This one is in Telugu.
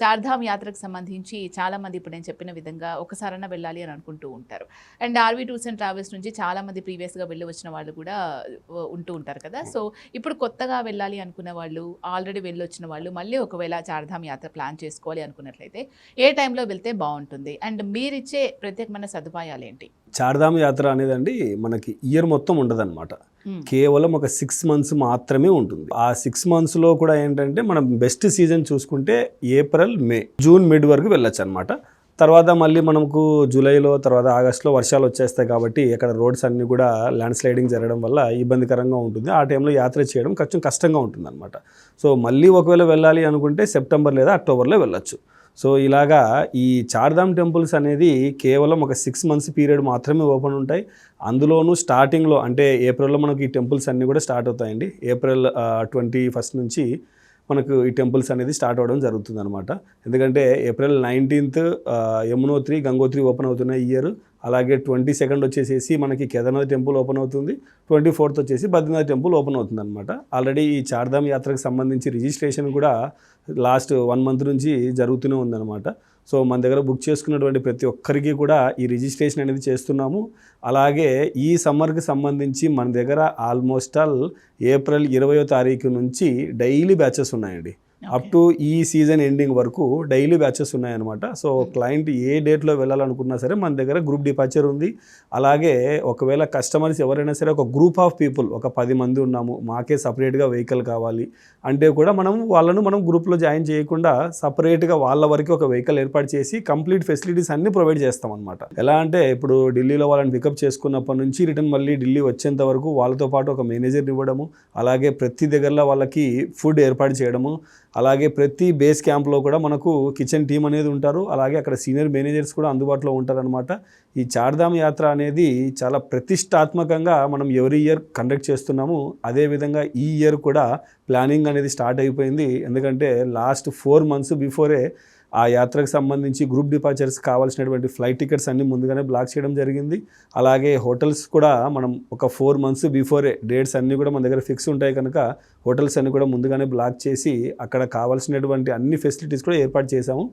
చార్ధామ్ యాత్రకు సంబంధించి చాలామంది ఇప్పుడు నేను చెప్పిన విధంగా ఒకసారైనా వెళ్ళాలి అని అనుకుంటూ ఉంటారు. And RV tours and travels నుంచి చాలామంది ప్రీవియస్గా వెళ్ళి వచ్చిన వాళ్ళు కూడా ఉంటూ ఉంటారు కదా. సో ఇప్పుడు కొత్తగా వెళ్ళాలి అనుకున్న వాళ్ళు, ఆల్రెడీ వెళ్ళొచ్చిన వాళ్ళు మళ్ళీ ఒకవేళ చార్ధామ్ యాత్ర ప్లాన్ చేసుకోవాలి అనుకున్నట్లయితే ఏ టైంలో వెళ్తే బాగుంటుంది అండ్ మీరిచ్చే ప్రత్యేకమైన సదుపాయాలు ఏంటి? చార్ధామ్ యాత్ర అనేదండి మనకి ఇయర్ మొత్తం ఉండదన్నమాట. కేవలం ఒక 6 months మాత్రమే ఉంటుంది. ఆ 6 monthsలో కూడా ఏంటంటే మనం బెస్ట్ సీజన్ చూసుకుంటే ఏప్రిల్, మే, జూన్ మిడ్ వరకు వెళ్ళొచ్చు అనమాట. తర్వాత మళ్ళీ మనకు జూలైలో తర్వాత ఆగస్టులో వర్షాలు వచ్చేస్తాయి కాబట్టి అక్కడ రోడ్స్ అన్నీ కూడా ల్యాండ్ స్లైడింగ్ జరగడం వల్ల ఇబ్బందికరంగా ఉంటుంది. ఆ టైంలో యాత్ర చేయడం కొంచెం కష్టంగా ఉంటుంది అనమాట. సో మళ్ళీ ఒకవేళ వెళ్ళాలి అనుకుంటే సెప్టెంబర్ లేదా అక్టోబర్లో వెళ్ళొచ్చు. సో ఇలాగా ఈ చార్ధామ్ టెంపుల్స్ అనేది కేవలం ఒక 6 months పీరియడ్ మాత్రమే ఓపెన్ ఉంటాయి. అందులోనూ స్టార్టింగ్లో అంటే ఏప్రిల్లో మనకి ఈ టెంపుల్స్ అన్నీ కూడా స్టార్ట్ అవుతాయండి. ఏప్రిల్ 21st నుంచి మనకు ఈ టెంపుల్స్ అనేది స్టార్ట్ అవ్వడం జరుగుతుంది అనమాట. ఎందుకంటే April 19th Yamunotri, Gangotri open అవుతున్నాయి ఈ ఇయర్. అలాగే 22nd వచ్చేసేసి మనకి కేదార్నాథ్ టెంపుల్ ఓపెన్ అవుతుంది. 24th వచ్చేసి బద్రీనాథ్ టెంపుల్ ఓపెన్ అవుతుంది అనమాట. ఆల్రెడీ ఈ చార్ధామ్ యాత్రకు సంబంధించి రిజిస్ట్రేషన్ కూడా లాస్ట్ 1 month నుంచి జరుగుతూనే ఉందన్నమాట. సో మన దగ్గర బుక్ చేసుకున్నటువంటి ప్రతి ఒక్కరికి కూడా ఈ రిజిస్ట్రేషన్ అనేది చేస్తున్నాము. అలాగే ఈ సమ్మర్కి సంబంధించి మన దగ్గర ఆల్మోస్ట్ ఏప్రిల్ 20వ తారీఖు నుంచి డైలీ బ్యాచెస్ ఉన్నాయండి. అప్ టు ఈ సీజన్ ఎండింగ్ వరకు డైలీ బ్యాచెస్ ఉన్నాయన్నమాట. సో క్లయింట్ ఏ డేట్లో వెళ్ళాలనుకున్నా సరే మన దగ్గర గ్రూప్ డిపార్చర్ ఉంది. అలాగే ఒకవేళ కస్టమర్స్ ఎవరైనా సరే ఒక గ్రూప్ ఆఫ్ పీపుల్ ఒక 10 మంది ఉన్నాము, మాకే సపరేట్గా వెహికల్ కావాలి అంటే కూడా మనం గ్రూప్లో జాయిన్ చేయకుండా సపరేట్గా వాళ్ళ వరకు ఒక వెహికల్ ఏర్పాటు చేసి కంప్లీట్ ఫెసిలిటీస్ అన్నీ ప్రొవైడ్ చేస్తాం అనమాట. ఎలా అంటే ఇప్పుడు ఢిల్లీలో వాళ్ళని పికప్ చేసుకున్నప్పటి నుంచి రిటర్న్ మళ్ళీ ఢిల్లీ వచ్చేంత వరకు వాళ్ళతో పాటు ఒక మేనేజర్ని ఇవ్వడము, అలాగే ప్రతి దగ్గరలో వాళ్ళకి ఫుడ్ ఏర్పాటు చేయడము, అలాగే ప్రతి బేస్ క్యాంప్లో కూడా మనకు కిచెన్ టీమ్ అనేది ఉంటారు. అలాగే అక్కడ సీనియర్ మేనేజర్స్ కూడా అందుబాటులో ఉంటారనమాట. ఈ చార్ధామ్ యాత్ర అనేది చాలా ప్రతిష్టాత్మకంగా మనం ఎవ్రీ ఇయర్ కండక్ట్ చేస్తున్నాము. అదేవిధంగా ఈ ఇయర్ కూడా ప్లానింగ్ అనేది స్టార్ట్ అయిపోయింది. ఎందుకంటే లాస్ట్ 4 months బిఫోరే ఆ యాత్రకు సంబంధించి గ్రూప్ డిపార్చర్స్ కావాల్సినటువంటి ఫ్లైట్ టికెట్స్ అన్నీ ముందుగానే బ్లాక్ చేయడం జరిగింది. అలాగే హోటల్స్ కూడా మనం ఒక 4 months బిఫోరే డేట్స్ అన్నీ కూడా మన దగ్గర ఫిక్స్ ఉంటాయి కనుక హోటల్స్ అన్నీ కూడా ముందుగానే బ్లాక్ చేసి అక్కడ కావాల్సినటువంటి అన్ని ఫెసిలిటీస్ కూడా ఏర్పాటు చేశాము.